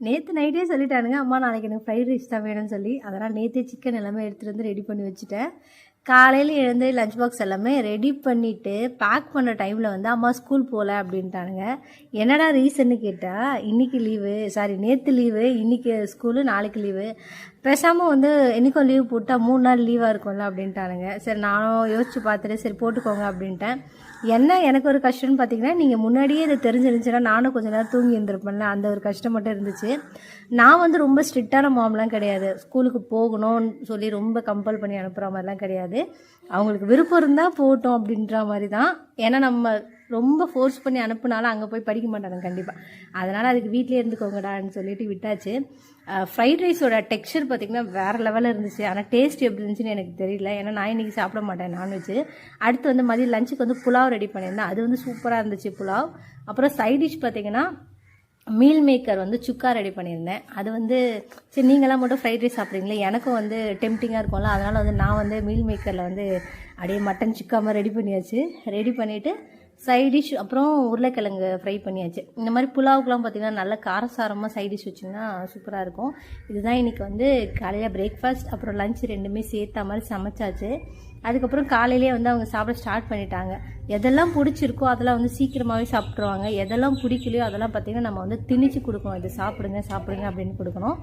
நேற்று நைட்டே சொல்லிட்டானுங்க, அம்மா நாளைக்கு எனக்கு ஃப்ரைட் ரைஸ் தான் வேணும்னு சொல்லி. அதனால் நேற்றே சிக்கன் எல்லாமே எடுத்துகிட்டு வந்து ரெடி பண்ணி வச்சுட்டேன். காலையில் எழுந்து லஞ்ச் பாக்ஸ் எல்லாமே ரெடி பண்ணிவிட்டு பேக் பண்ணுற டைமில் வந்து அம்மா ஸ்கூல் போகல அப்படின்ட்டானுங்க. என்னடா ரீசன்னு கேட்டால், இன்றைக்கி லீவு, நேற்று லீவு, இன்றைக்கி ஸ்கூலு, நாளைக்கு லீவு, பேசாமல் வந்து என்றைக்கும் லீவ் போட்டால் 3 நாள் லீவாக இருக்கும்ல அப்படின்ட்டானுங்க. சரி நானும் யோசித்து பார்த்துட்டு சரி போட்டுக்கோங்க அப்படின்ட்டேன். எனக்கு ஒரு கஷ்டம்னு பார்த்தீங்கன்னா, நீங்கள் முன்னாடியே இதை தெரிஞ்சிருந்துச்சுன்னா நானும் கொஞ்சம் நேரம் தூங்கி இருந்திருப்பேன்ல, அந்த ஒரு கஷ்டம் மட்டும் இருந்துச்சு. நான் வந்து ரொம்ப ஸ்ட்ரிக்டான மாம்லாம் கிடையாது. ஸ்கூலுக்கு போகணும்னு சொல்லி ரொம்ப கம்பல் பண்ணி அனுப்புகிற மாதிரிலாம் கிடையாது. அவங்களுக்கு விருப்பம் இருந்தால் போகட்டும் அப்படின்ற மாதிரி தான். ஏன்னா நம்ம ரொம்ப ஃபோர்ஸ் பண்ணி அனுப்புனாலும் அங்கே போய் படிக்க மாட்டாங்க கண்டிப்பாக. அதனால் அதுக்கு வீட்டிலே இருந்துக்கோங்கடான்னு சொல்லிட்டு விட்டாச்சு. ஃப்ரைட் ரைஸோட டெக்ஸ்சர் பார்த்திங்கன்னா வேறு லெவலில் இருந்துச்சு. ஆனால் டேஸ்ட் எப்படி இருந்துச்சுன்னு எனக்கு தெரியல. ஏன்னா நான் இன்றைக்கி சாப்பிட மாட்டேன் நான்வெஜ். அடுத்து வந்து மதியம் லஞ்சுக்கு வந்து புலாவ் ரெடி பண்ணியிருந்தேன். அது வந்து சூப்பராக இருந்துச்சு புலாவ். அப்புறம் சைட் டிஷ் பார்த்திங்கன்னா மீல் மேக்கர் வந்து சுக்கா ரெடி பண்ணியிருந்தேன். அது வந்து சரி நீங்களாம் மட்டும் ஃப்ரைட் ரைஸ் சாப்பிட்றீங்களே, எனக்கும் வந்து டெம்டிங்காக இருக்கும்ல, அதனால் வந்து நான் வந்து மீல் மேக்கரில் வந்து அப்படியே மட்டன் சுக்கா மாதிரி ரெடி பண்ணியாச்சு. ரெடி பண்ணிவிட்டு சைட் டிஷ் அப்புறம் உருளைக்கிழங்கு ஃப்ரை பண்ணியாச்சு. இந்த மாதிரி புலாவுக்குலாம் பார்த்திங்கன்னா நல்ல காரசாரமாக சைட் டிஷ் வச்சிங்கன்னா சூப்பராக இருக்கும். இதுதான் இன்றைக்கி வந்து காலையில் பிரேக்ஃபாஸ்ட் அப்புறம் லஞ்ச் ரெண்டுமே சேர்த்த மாதிரி சமைச்சாச்சு. அதுக்கப்புறம் காலையிலே வந்து அவங்க சாப்பிட ஸ்டார்ட் பண்ணிட்டாங்க. எதெல்லாம் பிடிச்சிருக்கோ அதெல்லாம் வந்து சீக்கிரமாகவே சாப்பிட்ருவாங்க. எதெல்லாம் பிடிக்கலையோ அதெல்லாம் பார்த்திங்கன்னா நம்ம வந்து திணிச்சு கொடுக்கணும், இது சாப்பிடுங்க சாப்பிடுங்க அப்படின்னு கொடுக்கணும்.